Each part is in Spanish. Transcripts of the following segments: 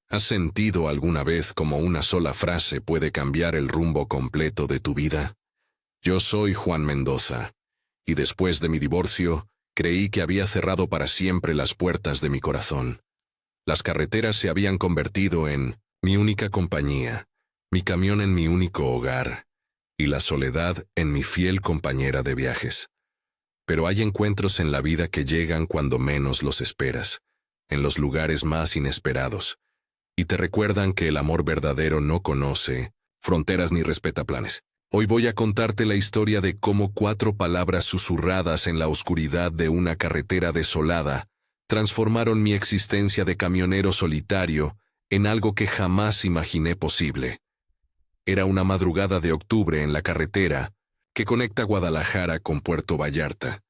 ¿Has sentido alguna vez cómo una sola frase puede cambiar el rumbo completo de tu vida? Yo soy Juan Mendoza, y después de mi divorcio, creí que había cerrado para siempre las puertas de mi corazón. Las carreteras se habían convertido en mi única compañía, mi camión en mi único hogar, y la soledad en mi fiel compañera de viajes. Pero hay encuentros en la vida que llegan cuando menos los esperas, en los lugares más inesperados, y te recuerdan que el amor verdadero no conoce fronteras ni respeta planes. Hoy voy a contarte la historia de cómo 4 palabras susurradas en la oscuridad de una carretera desolada transformaron mi existencia de camionero solitario en algo que jamás imaginé posible. Era una madrugada de octubre en la carretera que conecta Guadalajara con Puerto Vallarta.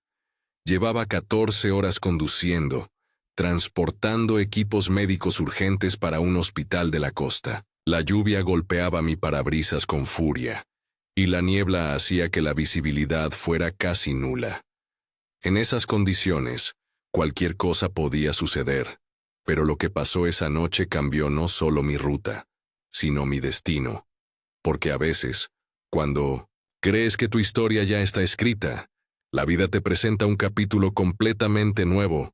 Llevaba 14 horas conduciendo, transportando equipos médicos urgentes para un hospital de la costa. La lluvia golpeaba mi parabrisas con furia, y la niebla hacía que la visibilidad fuera casi nula. En esas condiciones, cualquier cosa podía suceder, pero lo que pasó esa noche cambió no solo mi ruta, sino mi destino. Porque a veces, cuando crees que tu historia ya está escrita, la vida te presenta un capítulo completamente nuevo,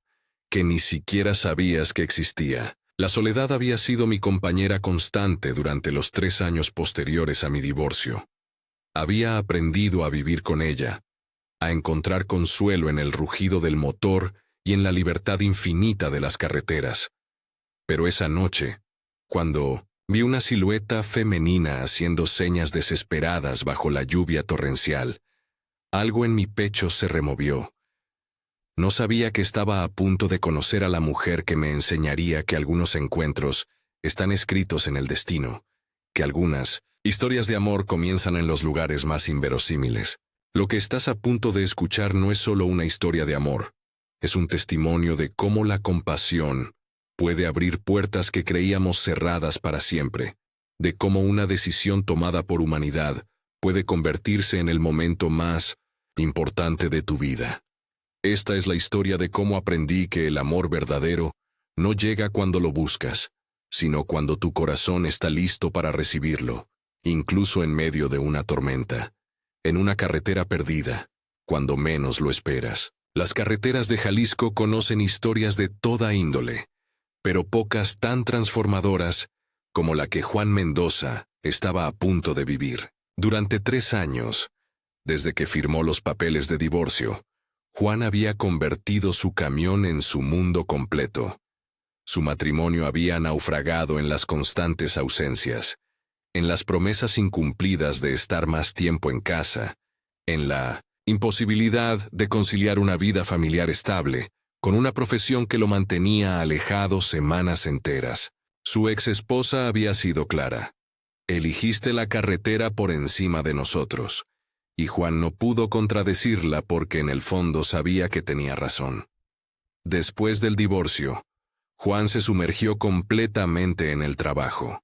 que ni siquiera sabías que existía. La soledad había sido mi compañera constante durante los 3 años posteriores a mi divorcio. Había aprendido a vivir con ella, a encontrar consuelo en el rugido del motor y en la libertad infinita de las carreteras. Pero esa noche, cuando vi una silueta femenina haciendo señas desesperadas bajo la lluvia torrencial, algo en mi pecho se removió. No sabía que estaba a punto de conocer a la mujer que me enseñaría que algunos encuentros están escritos en el destino, que algunas historias de amor comienzan en los lugares más inverosímiles. Lo que estás a punto de escuchar no es solo una historia de amor, es un testimonio de cómo la compasión puede abrir puertas que creíamos cerradas para siempre, de cómo una decisión tomada por humanidad puede convertirse en el momento más importante de tu vida. Esta es la historia de cómo aprendí que el amor verdadero no llega cuando lo buscas, sino cuando tu corazón está listo para recibirlo, incluso en medio de una tormenta, en una carretera perdida, cuando menos lo esperas. Las carreteras de Jalisco conocen historias de toda índole, pero pocas tan transformadoras como la que Juan Mendoza estaba a punto de vivir. Durante 3 años, desde que firmó los papeles de divorcio, Juan había convertido su camión en su mundo completo. Su matrimonio había naufragado en las constantes ausencias, en las promesas incumplidas de estar más tiempo en casa, en la imposibilidad de conciliar una vida familiar estable con una profesión que lo mantenía alejado semanas enteras. Su ex esposa había sido clara: eligiste la carretera por encima de nosotros. Y Juan no pudo contradecirla porque en el fondo sabía que tenía razón. Después del divorcio, Juan se sumergió completamente en el trabajo.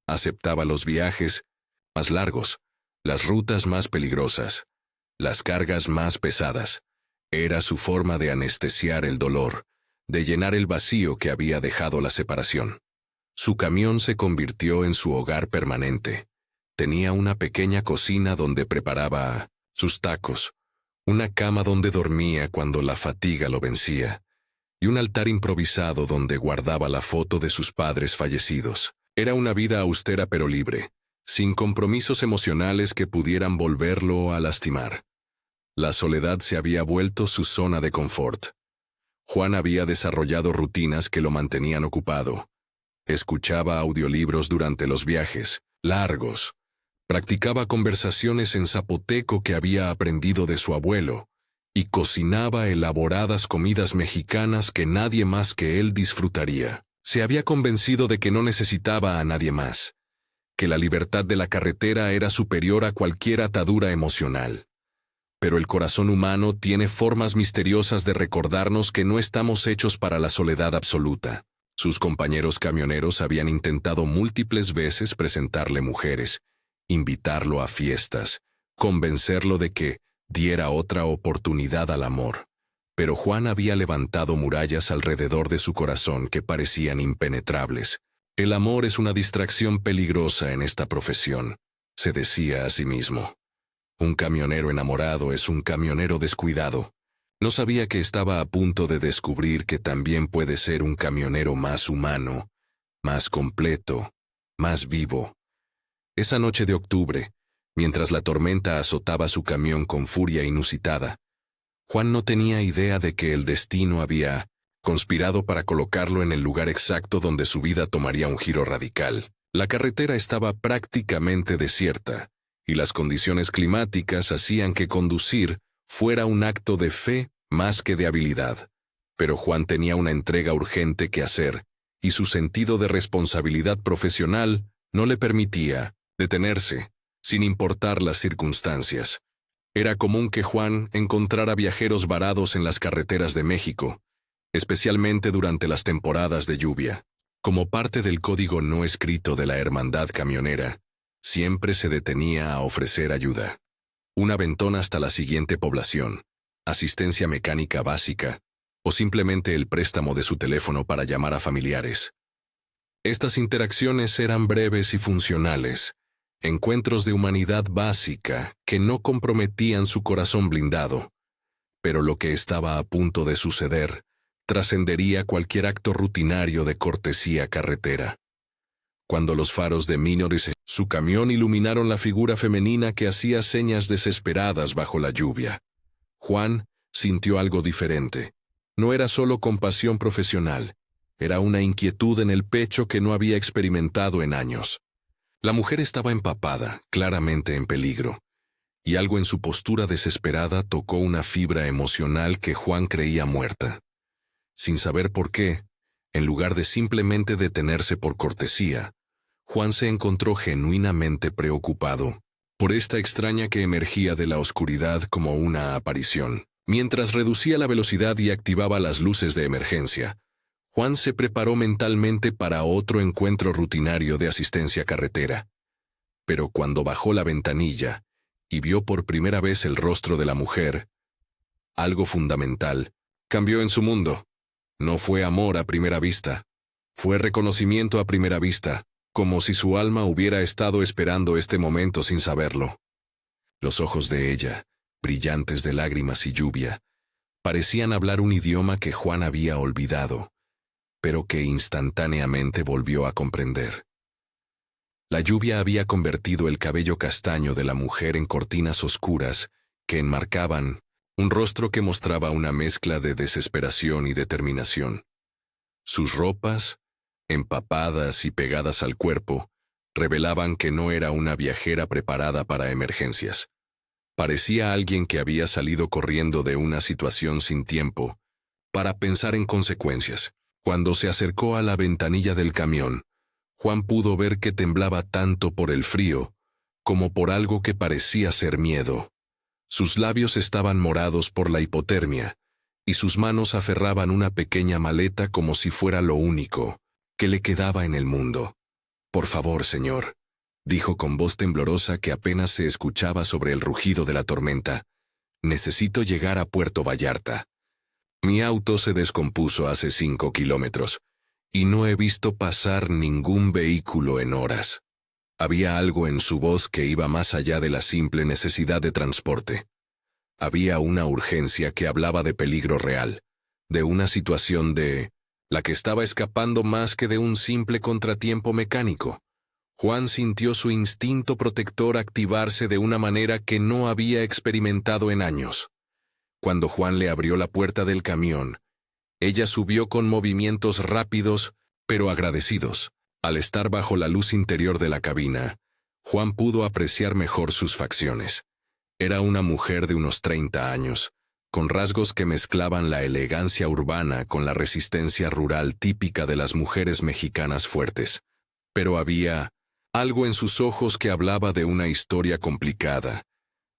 Aceptaba los viajes más largos, las rutas más peligrosas, las cargas más pesadas. Era su forma de anestesiar el dolor, de llenar el vacío que había dejado la separación. Su camión se convirtió en su hogar permanente. Tenía una pequeña cocina donde preparaba sus tacos, una cama donde dormía cuando la fatiga lo vencía, y un altar improvisado donde guardaba la foto de sus padres fallecidos. Era una vida austera pero libre, sin compromisos emocionales que pudieran volverlo a lastimar. La soledad se había vuelto su zona de confort. Juan había desarrollado rutinas que lo mantenían ocupado. Escuchaba audiolibros durante los viajes, largos. Practicaba conversaciones en zapoteco que había aprendido de su abuelo, y cocinaba elaboradas comidas mexicanas que nadie más que él disfrutaría. Se había convencido de que no necesitaba a nadie más, que la libertad de la carretera era superior a cualquier atadura emocional. Pero el corazón humano tiene formas misteriosas de recordarnos que no estamos hechos para la soledad absoluta. Sus compañeros camioneros habían intentado múltiples veces presentarle mujeres, invitarlo a fiestas, convencerlo de que diera otra oportunidad al amor. Pero Juan había levantado murallas alrededor de su corazón que parecían impenetrables. El amor es una distracción peligrosa en esta profesión, se decía a sí mismo. Un camionero enamorado es un camionero descuidado. No sabía que estaba a punto de descubrir que también puede ser un camionero más humano, más completo, más vivo. Esa noche de octubre, mientras la tormenta azotaba su camión con furia inusitada, Juan no tenía idea de que el destino había conspirado para colocarlo en el lugar exacto donde su vida tomaría un giro radical. La carretera estaba prácticamente desierta, y las condiciones climáticas hacían que conducir fuera un acto de fe más que de habilidad. Pero Juan tenía una entrega urgente que hacer, y su sentido de responsabilidad profesional no le permitía detenerse, sin importar las circunstancias. Era común que Juan encontrara viajeros varados en las carreteras de México, especialmente durante las temporadas de lluvia. Como parte del código no escrito de la hermandad camionera, siempre se detenía a ofrecer ayuda. Un aventón hasta la siguiente población, asistencia mecánica básica, o simplemente el préstamo de su teléfono para llamar a familiares. Estas interacciones eran breves y funcionales, encuentros de humanidad básica que no comprometían su corazón blindado. Pero lo que estaba a punto de suceder trascendería cualquier acto rutinario de cortesía carretera. Cuando los faros de Minoris, su camión, iluminaron la figura femenina que hacía señas desesperadas bajo la lluvia, Juan sintió algo diferente. No era solo compasión profesional, era una inquietud en el pecho que no había experimentado en años. La mujer estaba empapada, claramente en peligro, y algo en su postura desesperada tocó una fibra emocional que Juan creía muerta. Sin saber por qué, en lugar de simplemente detenerse por cortesía, Juan se encontró genuinamente preocupado por esta extraña que emergía de la oscuridad como una aparición. Mientras reducía la velocidad y activaba las luces de emergencia, Juan se preparó mentalmente para otro encuentro rutinario de asistencia carretera. Pero cuando bajó la ventanilla y vio por primera vez el rostro de la mujer, algo fundamental cambió en su mundo. No fue amor a primera vista, fue reconocimiento a primera vista, como si su alma hubiera estado esperando este momento sin saberlo. Los ojos de ella, brillantes de lágrimas y lluvia, parecían hablar un idioma que Juan había olvidado, pero que instantáneamente volvió a comprender. La lluvia había convertido el cabello castaño de la mujer en cortinas oscuras que enmarcaban un rostro que mostraba una mezcla de desesperación y determinación. Sus ropas, empapadas y pegadas al cuerpo, revelaban que no era una viajera preparada para emergencias. Parecía alguien que había salido corriendo de una situación sin tiempo para pensar en consecuencias. Cuando se acercó a la ventanilla del camión, Juan pudo ver que temblaba tanto por el frío como por algo que parecía ser miedo. Sus labios estaban morados por la hipotermia, y sus manos aferraban una pequeña maleta como si fuera lo único que le quedaba en el mundo. «Por favor, señor», dijo con voz temblorosa que apenas se escuchaba sobre el rugido de la tormenta, «necesito llegar a Puerto Vallarta. Mi auto se descompuso hace 5 kilómetros, y no he visto pasar ningún vehículo en horas». Había algo en su voz que iba más allá de la simple necesidad de transporte. Había una urgencia que hablaba de peligro real, de una situación de la que estaba escapando más que de un simple contratiempo mecánico. Juan sintió su instinto protector activarse de una manera que no había experimentado en años. Cuando Juan le abrió la puerta del camión, ella subió con movimientos rápidos, pero agradecidos. Al estar bajo la luz interior de la cabina, Juan pudo apreciar mejor sus facciones. Era una mujer de unos 30 años, con rasgos que mezclaban la elegancia urbana con la resistencia rural típica de las mujeres mexicanas fuertes. Pero había algo en sus ojos que hablaba de una historia complicada,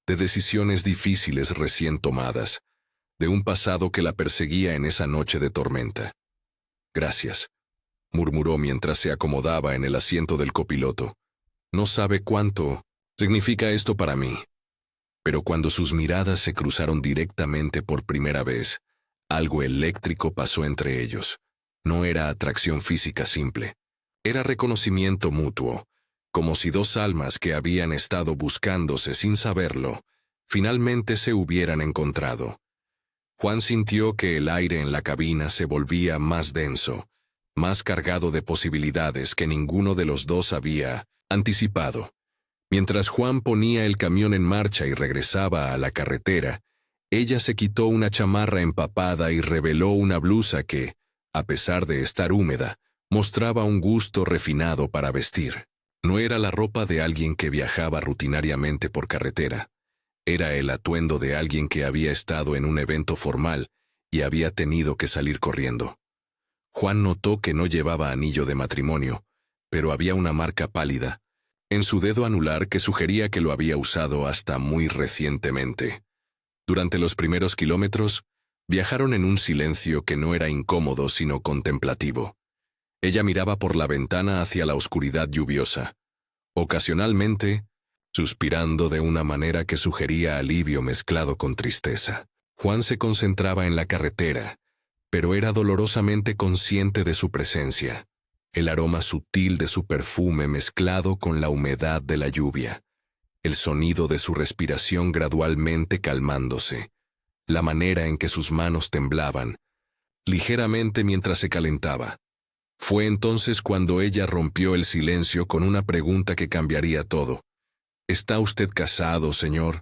de decisiones difíciles recién tomadas, de un pasado que la perseguía en esa noche de tormenta. «Gracias», murmuró mientras se acomodaba en el asiento del copiloto. «No sabe cuánto significa esto para mí». Pero cuando sus miradas se cruzaron directamente por primera vez, algo eléctrico pasó entre ellos. No era atracción física simple. Era reconocimiento mutuo, como si dos almas que habían estado buscándose sin saberlo, finalmente se hubieran encontrado. Juan sintió que el aire en la cabina se volvía más denso, más cargado de posibilidades que ninguno de los dos había anticipado. Mientras Juan ponía el camión en marcha y regresaba a la carretera, ella se quitó una chamarra empapada y reveló una blusa que, a pesar de estar húmeda, mostraba un gusto refinado para vestir. No era la ropa de alguien que viajaba rutinariamente por carretera. Era el atuendo de alguien que había estado en un evento formal y había tenido que salir corriendo. Juan notó que no llevaba anillo de matrimonio, pero había una marca pálida en su dedo anular que sugería que lo había usado hasta muy recientemente. Durante los primeros kilómetros, viajaron en un silencio que no era incómodo sino contemplativo. Ella miraba por la ventana hacia la oscuridad lluviosa, ocasionalmente suspirando de una manera que sugería alivio mezclado con tristeza. Juan se concentraba en la carretera, pero era dolorosamente consciente de su presencia, el aroma sutil de su perfume mezclado con la humedad de la lluvia, el sonido de su respiración gradualmente calmándose, la manera en que sus manos temblaban, ligeramente mientras se calentaba. Fue entonces cuando ella rompió el silencio con una pregunta que cambiaría todo. ¿Está usted casado, señor?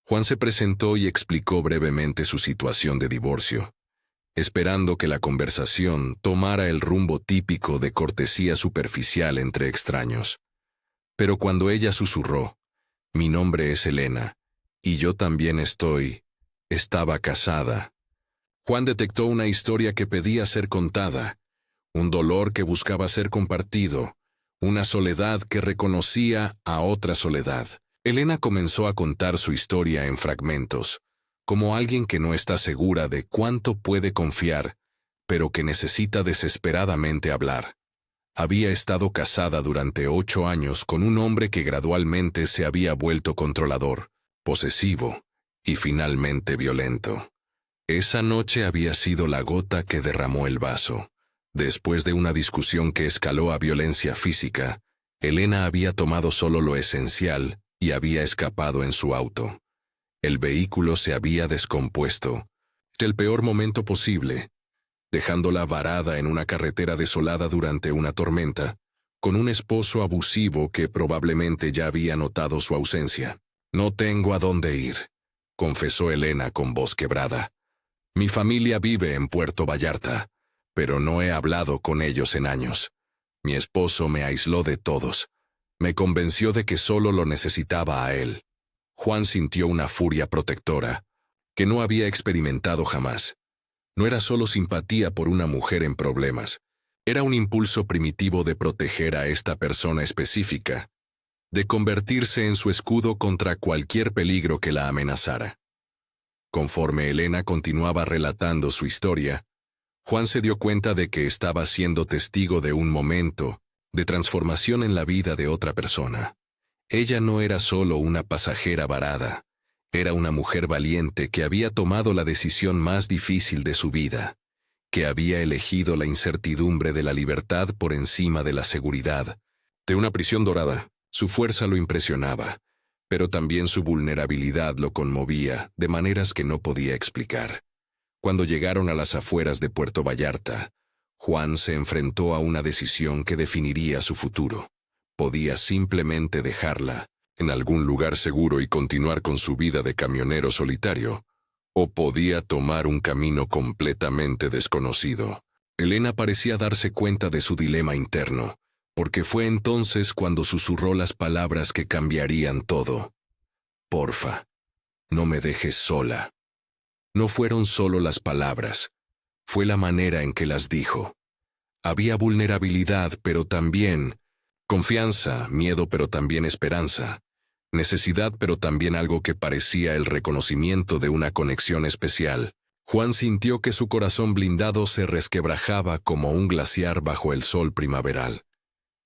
Juan se presentó y explicó brevemente su situación de divorcio, esperando que la conversación tomara el rumbo típico de cortesía superficial entre extraños. Pero cuando ella susurró, «Mi nombre es Elena, y yo también estaba casada», Juan detectó una historia que pedía ser contada, un dolor que buscaba ser compartido, una soledad que reconocía a otra soledad. Elena comenzó a contar su historia en fragmentos, como alguien que no está segura de cuánto puede confiar, pero que necesita desesperadamente hablar. Había estado casada durante 8 años con un hombre que gradualmente se había vuelto controlador, posesivo y finalmente violento. Esa noche había sido la gota que derramó el vaso. Después de una discusión que escaló a violencia física, Elena había tomado solo lo esencial y había escapado en su auto. El vehículo se había descompuesto, en el peor momento posible, dejándola varada en una carretera desolada durante una tormenta, con un esposo abusivo que probablemente ya había notado su ausencia. «No tengo a dónde ir», confesó Elena con voz quebrada. «Mi familia vive en Puerto Vallarta, pero no he hablado con ellos en años. Mi esposo me aisló de todos. Me convenció de que solo lo necesitaba a él». Juan sintió una furia protectora, que no había experimentado jamás. No era solo simpatía por una mujer en problemas, era un impulso primitivo de proteger a esta persona específica, de convertirse en su escudo contra cualquier peligro que la amenazara. Conforme Elena continuaba relatando su historia, Juan se dio cuenta de que estaba siendo testigo de un momento de transformación en la vida de otra persona. Ella no era solo una pasajera varada, era una mujer valiente que había tomado la decisión más difícil de su vida, que había elegido la incertidumbre de la libertad por encima de la seguridad. De una prisión dorada, su fuerza lo impresionaba, pero también su vulnerabilidad lo conmovía de maneras que no podía explicar. Cuando llegaron a las afueras de Puerto Vallarta, Juan se enfrentó a una decisión que definiría su futuro. Podía simplemente dejarla en algún lugar seguro y continuar con su vida de camionero solitario, o podía tomar un camino completamente desconocido. Elena parecía darse cuenta de su dilema interno, porque fue entonces cuando susurró las palabras que cambiarían todo. «Porfa, no me dejes sola». No fueron solo las palabras, fue la manera en que las dijo. Había vulnerabilidad, pero también confianza, miedo, pero también esperanza, necesidad, pero también algo que parecía el reconocimiento de una conexión especial. Juan sintió que su corazón blindado se resquebrajaba como un glaciar bajo el sol primaveral.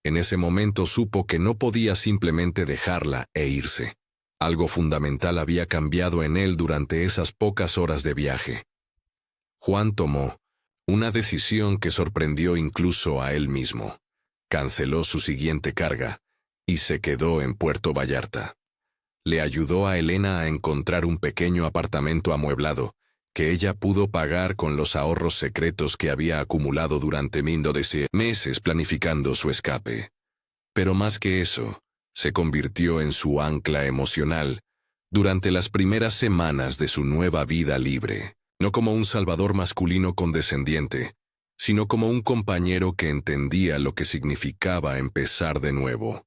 En ese momento supo que no podía simplemente dejarla e irse. Algo fundamental había cambiado en él durante esas pocas horas de viaje. Juan tomó una decisión que sorprendió incluso a él mismo. canceló su siguiente carga y se quedó en Puerto Vallarta. Le ayudó a Elena a encontrar un pequeño apartamento amueblado que ella pudo pagar con los ahorros secretos que había acumulado durante 12 meses planificando su escape. Pero más que eso, se convirtió en su ancla emocional durante las primeras semanas de su nueva vida libre, no como un salvador masculino condescendiente, sino como un compañero que entendía lo que significaba empezar de nuevo.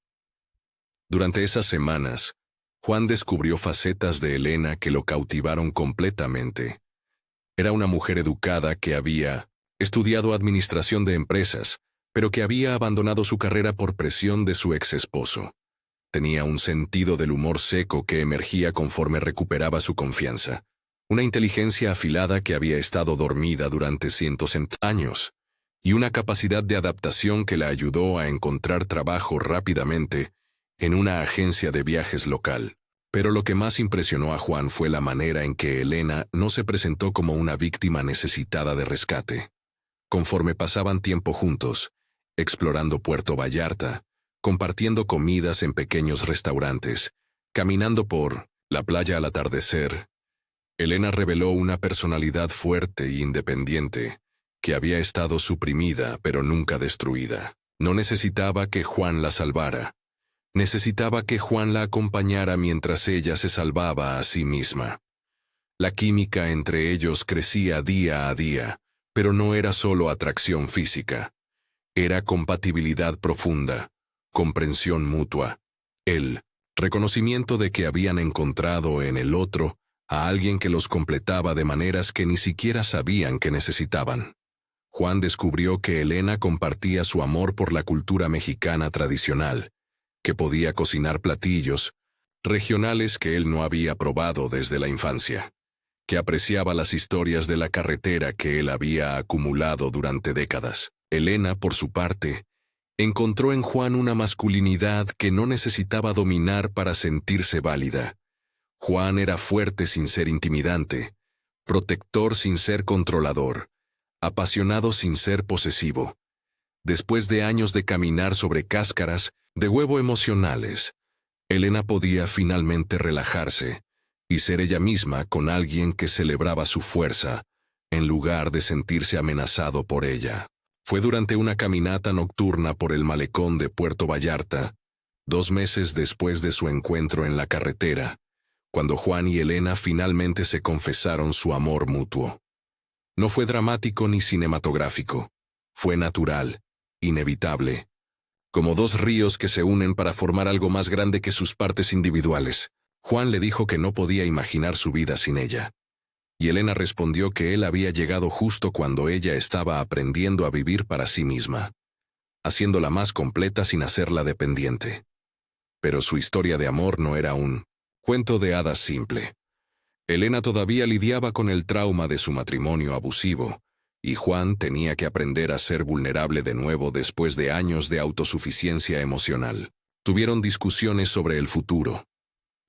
Durante esas semanas, Juan descubrió facetas de Elena que lo cautivaron completamente. Era una mujer educada que había estudiado administración de empresas, pero que había abandonado su carrera por presión de su ex esposo. Tenía un sentido del humor seco que emergía conforme recuperaba su confianza, una inteligencia afilada que había estado dormida durante cientos de años, y una capacidad de adaptación que la ayudó a encontrar trabajo rápidamente en una agencia de viajes local. Pero lo que más impresionó a Juan fue la manera en que Elena no se presentó como una víctima necesitada de rescate. Conforme pasaban tiempo juntos, explorando Puerto Vallarta, compartiendo comidas en pequeños restaurantes, caminando por la playa al atardecer, Elena reveló una personalidad fuerte e independiente, que había estado suprimida pero nunca destruida. No necesitaba que Juan la salvara. Necesitaba que Juan la acompañara mientras ella se salvaba a sí misma. La química entre ellos crecía día a día, pero no era solo atracción física. Era compatibilidad profunda, comprensión mutua, el reconocimiento de que habían encontrado en el otro a alguien que los completaba de maneras que ni siquiera sabían que necesitaban. Juan descubrió que Elena compartía su amor por la cultura mexicana tradicional, que podía cocinar platillos regionales que él no había probado desde la infancia, que apreciaba las historias de la carretera que él había acumulado durante décadas. Elena, por su parte, encontró en Juan una masculinidad que no necesitaba dominar para sentirse válida. Juan era fuerte sin ser intimidante, protector sin ser controlador, apasionado sin ser posesivo. Después de años de caminar sobre cáscaras de huevo emocionales, Elena podía finalmente relajarse y ser ella misma con alguien que celebraba su fuerza, en lugar de sentirse amenazado por ella. Fue durante una caminata nocturna por el malecón de Puerto Vallarta, 2 meses después de su encuentro en la carretera, cuando Juan y Elena finalmente se confesaron su amor mutuo. No fue dramático ni cinematográfico, fue natural, inevitable, como 2 ríos que se unen para formar algo más grande que sus partes individuales. Juan le dijo que no podía imaginar su vida sin ella, y Elena respondió que él había llegado justo cuando ella estaba aprendiendo a vivir para sí misma, haciéndola más completa sin hacerla dependiente. Pero su historia de amor no era un cuento de hadas simple. Elena todavía lidiaba con el trauma de su matrimonio abusivo, y Juan tenía que aprender a ser vulnerable de nuevo después de años de autosuficiencia emocional. Tuvieron discusiones sobre el futuro.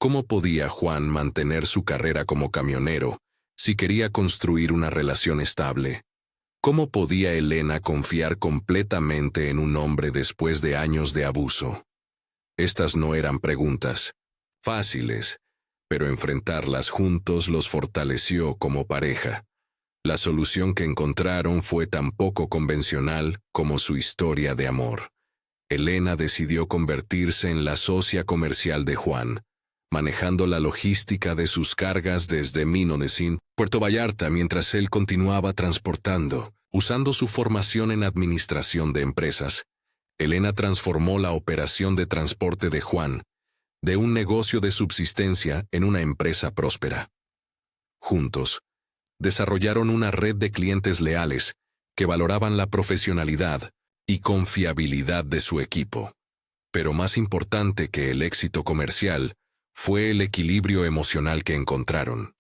¿Cómo podía Juan mantener su carrera como camionero si quería construir una relación estable? ¿Cómo podía Elena confiar completamente en un hombre después de años de abuso? Estas no eran preguntas fáciles, pero enfrentarlas juntos los fortaleció como pareja. La solución que encontraron fue tan poco convencional como su historia de amor. Elena decidió convertirse en la socia comercial de Juan, manejando la logística de sus cargas desde Minonesín, Puerto Vallarta, mientras él continuaba transportando. Usando su formación en administración de empresas, Elena transformó la operación de transporte de Juan de un negocio de subsistencia en una empresa próspera. Juntos, desarrollaron una red de clientes leales que valoraban la profesionalidad y confiabilidad de su equipo. Pero más importante que el éxito comercial fue el equilibrio emocional que encontraron.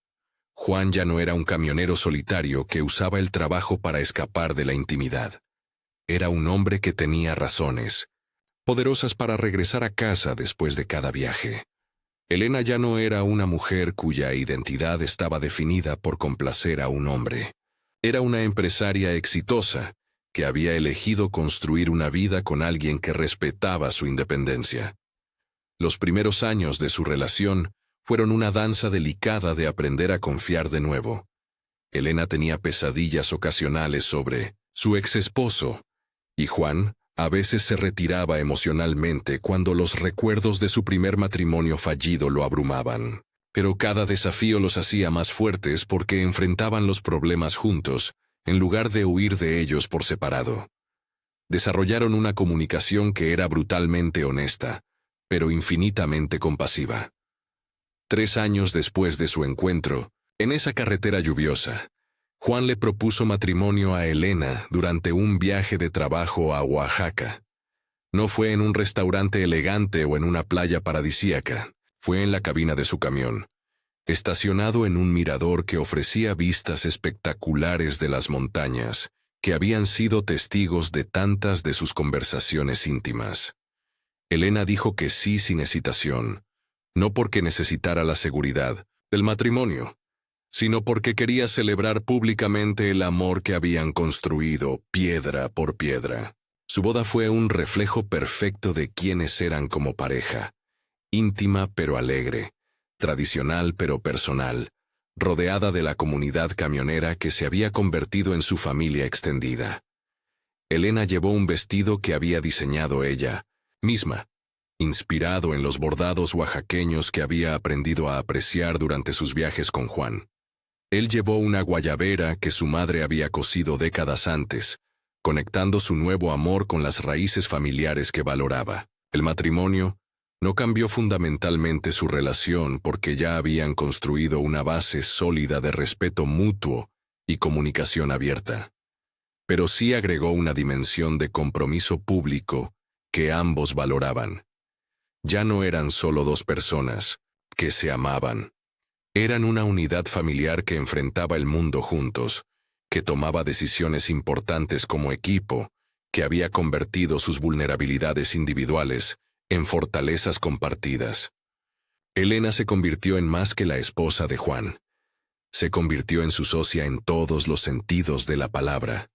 Juan ya no era un camionero solitario que usaba el trabajo para escapar de la intimidad. Era un hombre que tenía razones poderosas para regresar a casa después de cada viaje. Elena ya no era una mujer cuya identidad estaba definida por complacer a un hombre. Era una empresaria exitosa que había elegido construir una vida con alguien que respetaba su independencia. Los primeros años de su relación fueron una danza delicada de aprender a confiar de nuevo. Elena tenía pesadillas ocasionales sobre su ex esposo, y Juan a veces se retiraba emocionalmente cuando los recuerdos de su primer matrimonio fallido lo abrumaban. Pero cada desafío los hacía más fuertes porque enfrentaban los problemas juntos, en lugar de huir de ellos por separado. Desarrollaron una comunicación que era brutalmente honesta, pero infinitamente compasiva. 3 años después de su encuentro, en esa carretera lluviosa, Juan le propuso matrimonio a Elena durante un viaje de trabajo a Oaxaca. No fue en un restaurante elegante o en una playa paradisíaca, fue en la cabina de su camión, estacionado en un mirador que ofrecía vistas espectaculares de las montañas, que habían sido testigos de tantas de sus conversaciones íntimas. Elena dijo que sí sin hesitación, no porque necesitara la seguridad del matrimonio, sino porque quería celebrar públicamente el amor que habían construido piedra por piedra. Su boda fue un reflejo perfecto de quiénes eran como pareja, íntima pero alegre, tradicional pero personal, rodeada de la comunidad camionera que se había convertido en su familia extendida. Elena llevó un vestido que había diseñado ella misma, inspirado en los bordados oaxaqueños que había aprendido a apreciar durante sus viajes con Juan. Él llevó una guayabera que su madre había cosido décadas antes, conectando su nuevo amor con las raíces familiares que valoraba. El matrimonio no cambió fundamentalmente su relación porque ya habían construido una base sólida de respeto mutuo y comunicación abierta. Pero sí agregó una dimensión de compromiso público que ambos valoraban. Ya no eran solo 2 personas que se amaban. Eran una unidad familiar que enfrentaba el mundo juntos, que tomaba decisiones importantes como equipo, que había convertido sus vulnerabilidades individuales en fortalezas compartidas. Elena se convirtió en más que la esposa de Juan. Se convirtió en su socia en todos los sentidos de la palabra.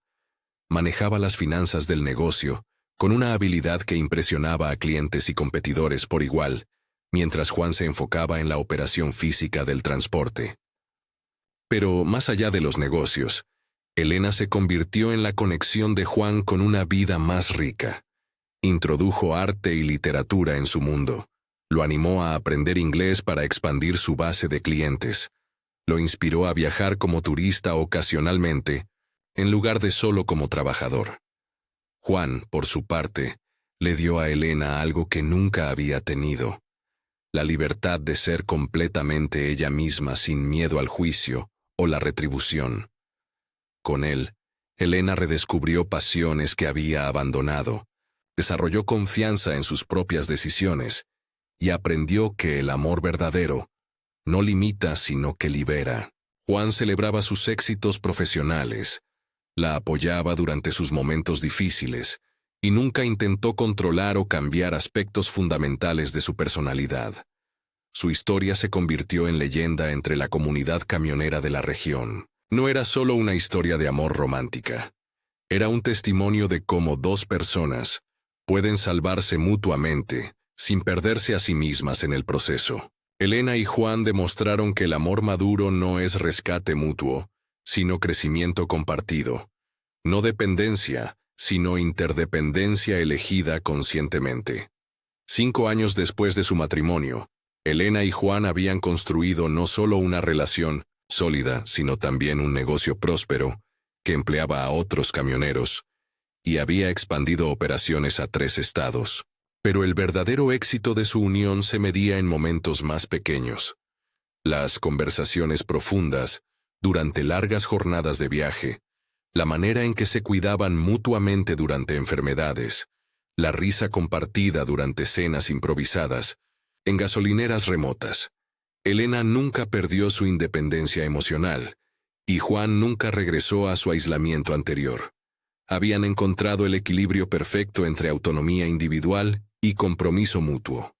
Manejaba las finanzas del negocio, con una habilidad que impresionaba a clientes y competidores por igual, mientras Juan se enfocaba en la operación física del transporte. Pero más allá de los negocios, Elena se convirtió en la conexión de Juan con una vida más rica. Introdujo arte y literatura en su mundo. Lo animó a aprender inglés para expandir su base de clientes. Lo inspiró a viajar como turista ocasionalmente, en lugar de solo como trabajador. Juan, por su parte, le dio a Elena algo que nunca había tenido: la libertad de ser completamente ella misma sin miedo al juicio o la retribución. Con él, Elena redescubrió pasiones que había abandonado, desarrolló confianza en sus propias decisiones y aprendió que el amor verdadero no limita sino que libera. Juan celebraba sus éxitos profesionales, la apoyaba durante sus momentos difíciles y nunca intentó controlar o cambiar aspectos fundamentales de su personalidad. Su historia se convirtió en leyenda entre la comunidad camionera de la región. No era solo una historia de amor romántica. Era un testimonio de cómo 2 personas pueden salvarse mutuamente, sin perderse a sí mismas en el proceso. Elena y Juan demostraron que el amor maduro no es rescate mutuo, sino crecimiento compartido. No dependencia, sino interdependencia elegida conscientemente. 5 años después de su matrimonio, Elena y Juan habían construido no solo una relación sólida, sino también un negocio próspero, que empleaba a otros camioneros, y había expandido operaciones a 3 estados. Pero el verdadero éxito de su unión se medía en momentos más pequeños. Las conversaciones profundas, durante largas jornadas de viaje, la manera en que se cuidaban mutuamente durante enfermedades, la risa compartida durante cenas improvisadas, en gasolineras remotas. Elena nunca perdió su independencia emocional, y Juan nunca regresó a su aislamiento anterior. Habían encontrado el equilibrio perfecto entre autonomía individual y compromiso mutuo.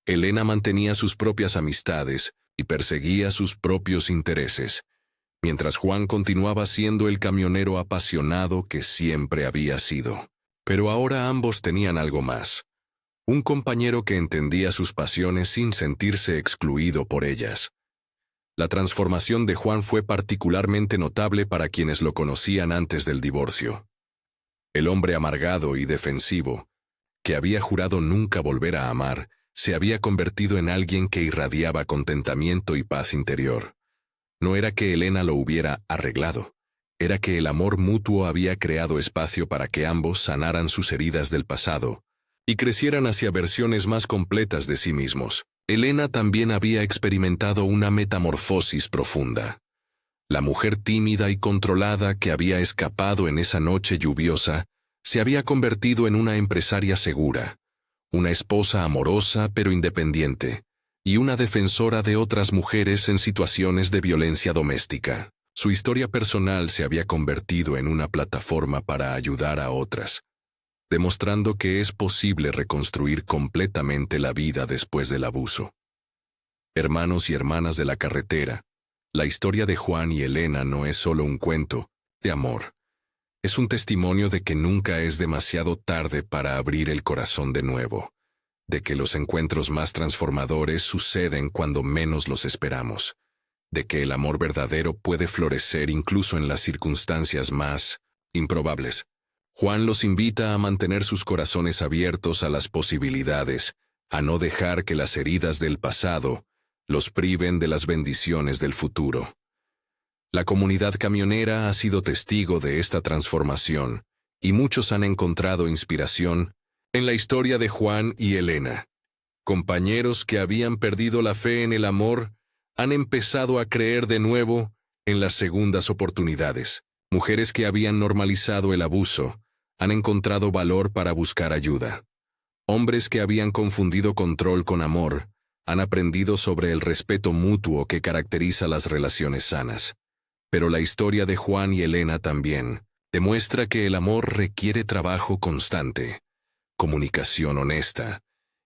Elena mantenía sus propias amistades y perseguía sus propios intereses, mientras Juan continuaba siendo el camionero apasionado que siempre había sido. Pero ahora ambos tenían algo más. Un compañero que entendía sus pasiones sin sentirse excluido por ellas. La transformación de Juan fue particularmente notable para quienes lo conocían antes del divorcio. El hombre amargado y defensivo, que había jurado nunca volver a amar, se había convertido en alguien que irradiaba contentamiento y paz interior. No era que Elena lo hubiera arreglado, era que el amor mutuo había creado espacio para que ambos sanaran sus heridas del pasado y crecieran hacia versiones más completas de sí mismos. Elena también había experimentado una metamorfosis profunda. La mujer tímida y controlada que había escapado en esa noche lluviosa se había convertido en una empresaria segura, una esposa amorosa pero independiente, y una defensora de otras mujeres en situaciones de violencia doméstica. Su historia personal se había convertido en una plataforma para ayudar a otras, demostrando que es posible reconstruir completamente la vida después del abuso. Hermanos y hermanas de la carretera, la historia de Juan y Elena no es solo un cuento de amor. Es un testimonio de que nunca es demasiado tarde para abrir el corazón de nuevo, de que los encuentros más transformadores suceden cuando menos los esperamos, de que el amor verdadero puede florecer incluso en las circunstancias más improbables. Juan los invita a mantener sus corazones abiertos a las posibilidades, a no dejar que las heridas del pasado los priven de las bendiciones del futuro. La comunidad camionera ha sido testigo de esta transformación, y muchos han encontrado inspiración en la historia de Juan y Elena. Compañeros que habían perdido la fe en el amor han empezado a creer de nuevo en las segundas oportunidades. Mujeres que habían normalizado el abuso han encontrado valor para buscar ayuda. Hombres que habían confundido control con amor han aprendido sobre el respeto mutuo que caracteriza las relaciones sanas. Pero la historia de Juan y Elena también demuestra que el amor requiere trabajo constante, comunicación honesta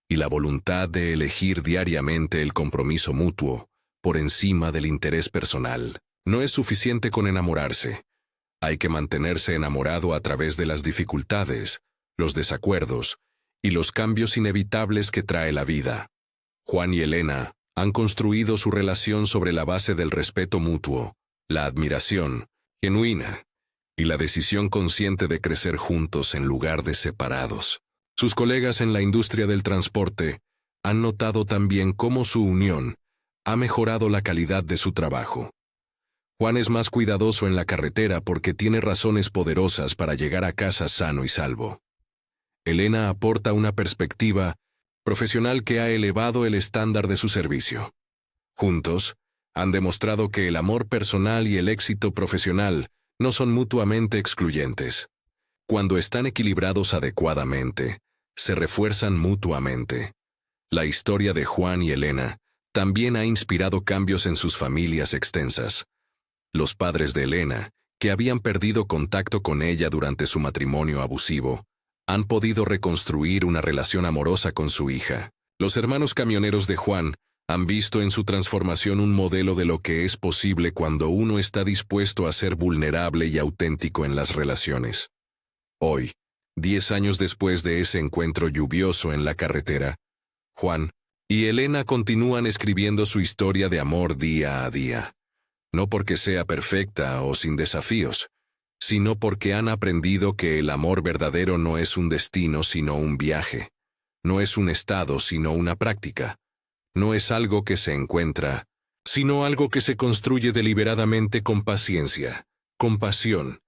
y la voluntad de elegir diariamente el compromiso mutuo por encima del interés personal. No es suficiente con enamorarse. Hay que mantenerse enamorado a través de las dificultades, los desacuerdos y los cambios inevitables que trae la vida. Juan y Elena han construido su relación sobre la base del respeto mutuo, la admiración genuina y la decisión consciente de crecer juntos en lugar de separados. Sus colegas en la industria del transporte han notado también cómo su unión ha mejorado la calidad de su trabajo. Juan es más cuidadoso en la carretera porque tiene razones poderosas para llegar a casa sano y salvo. Elena aporta una perspectiva profesional que ha elevado el estándar de su servicio. Juntos, han demostrado que el amor personal y el éxito profesional no son mutuamente excluyentes. Cuando están equilibrados adecuadamente, se refuerzan mutuamente. La historia de Juan y Elena también ha inspirado cambios en sus familias extensas. Los padres de Elena, que habían perdido contacto con ella durante su matrimonio abusivo, han podido reconstruir una relación amorosa con su hija. Los hermanos camioneros de Juan han visto en su transformación un modelo de lo que es posible cuando uno está dispuesto a ser vulnerable y auténtico en las relaciones. Hoy, 10 años después de ese encuentro lluvioso en la carretera, Juan y Elena continúan escribiendo su historia de amor día a día. No porque sea perfecta o sin desafíos, sino porque han aprendido que el amor verdadero no es un destino sino un viaje, no es un estado sino una práctica, no es algo que se encuentra, sino algo que se construye deliberadamente con paciencia, compasión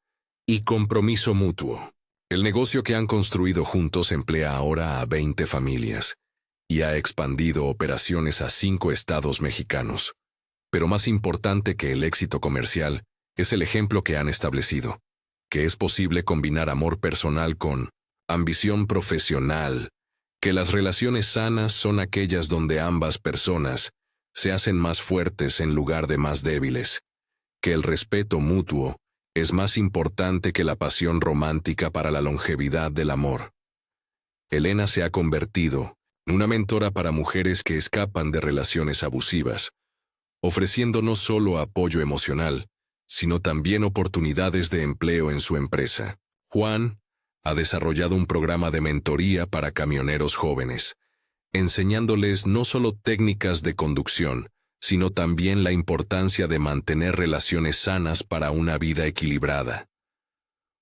y compromiso mutuo. El negocio que han construido juntos emplea ahora a 20 familias y ha expandido operaciones a 5 estados mexicanos. Pero más importante que el éxito comercial es el ejemplo que han establecido, que es posible combinar amor personal con ambición profesional, que las relaciones sanas son aquellas donde ambas personas se hacen más fuertes en lugar de más débiles, que el respeto mutuo es más importante que la pasión romántica para la longevidad del amor. Elena se ha convertido en una mentora para mujeres que escapan de relaciones abusivas, ofreciendo no solo apoyo emocional, sino también oportunidades de empleo en su empresa. Juan ha desarrollado un programa de mentoría para camioneros jóvenes, enseñándoles no solo técnicas de conducción, sino también la importancia de mantener relaciones sanas para una vida equilibrada.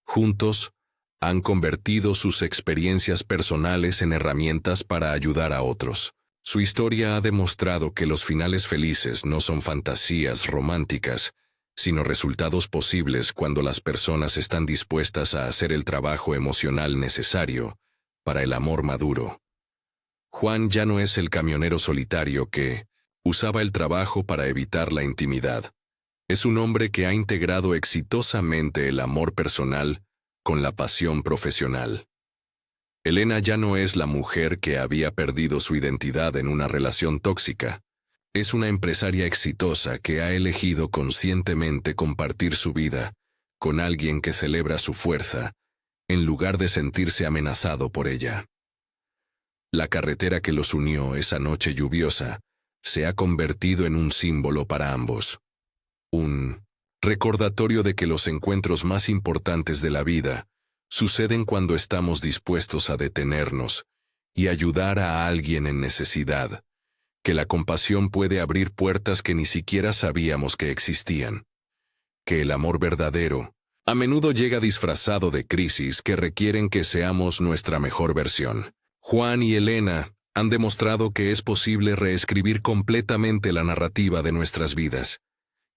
Juntos, han convertido sus experiencias personales en herramientas para ayudar a otros. Su historia ha demostrado que los finales felices no son fantasías románticas, sino resultados posibles cuando las personas están dispuestas a hacer el trabajo emocional necesario para el amor maduro. Juan ya no es el camionero solitario que usaba el trabajo para evitar la intimidad. Es un hombre que ha integrado exitosamente el amor personal con la pasión profesional. Elena ya no es la mujer que había perdido su identidad en una relación tóxica. Es una empresaria exitosa que ha elegido conscientemente compartir su vida con alguien que celebra su fuerza, en lugar de sentirse amenazado por ella. La carretera que los unió esa noche lluviosa se ha convertido en un símbolo para ambos. Un recordatorio de que los encuentros más importantes de la vida suceden cuando estamos dispuestos a detenernos y ayudar a alguien en necesidad, que la compasión puede abrir puertas que ni siquiera sabíamos que existían, que el amor verdadero a menudo llega disfrazado de crisis que requieren que seamos nuestra mejor versión. Juan y Elena han demostrado que es posible reescribir completamente la narrativa de nuestras vidas,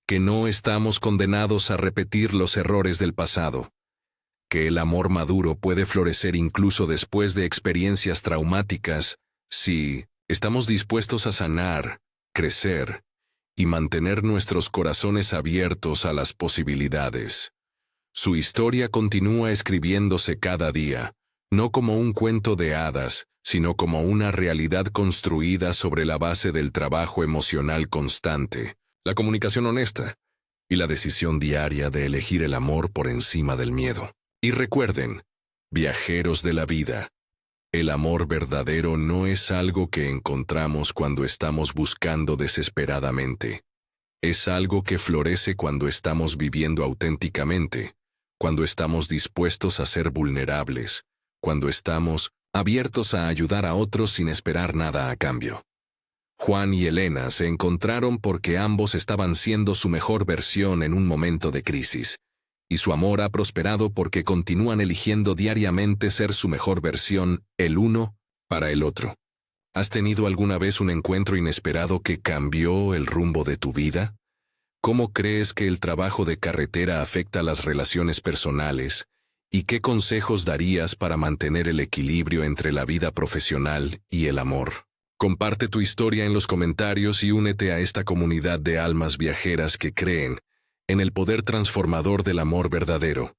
que no estamos condenados a repetir los errores del pasado, que el amor maduro puede florecer incluso después de experiencias traumáticas si estamos dispuestos a sanar, crecer y mantener nuestros corazones abiertos a las posibilidades. Su historia continúa escribiéndose cada día, no como un cuento de hadas, sino como una realidad construida sobre la base del trabajo emocional constante, la comunicación honesta y la decisión diaria de elegir el amor por encima del miedo. Y recuerden, viajeros de la vida, el amor verdadero no es algo que encontramos cuando estamos buscando desesperadamente. Es algo que florece cuando estamos viviendo auténticamente, cuando estamos dispuestos a ser vulnerables, cuando estamos abiertos a ayudar a otros sin esperar nada a cambio. Juan y Elena se encontraron porque ambos estaban siendo su mejor versión en un momento de crisis, y su amor ha prosperado porque continúan eligiendo diariamente ser su mejor versión, el uno para el otro. ¿Has tenido alguna vez un encuentro inesperado que cambió el rumbo de tu vida? ¿Cómo crees que el trabajo de carretera afecta las relaciones personales? ¿Y qué consejos darías para mantener el equilibrio entre la vida profesional y el amor? Comparte tu historia en los comentarios y únete a esta comunidad de almas viajeras que creen en el poder transformador del amor verdadero.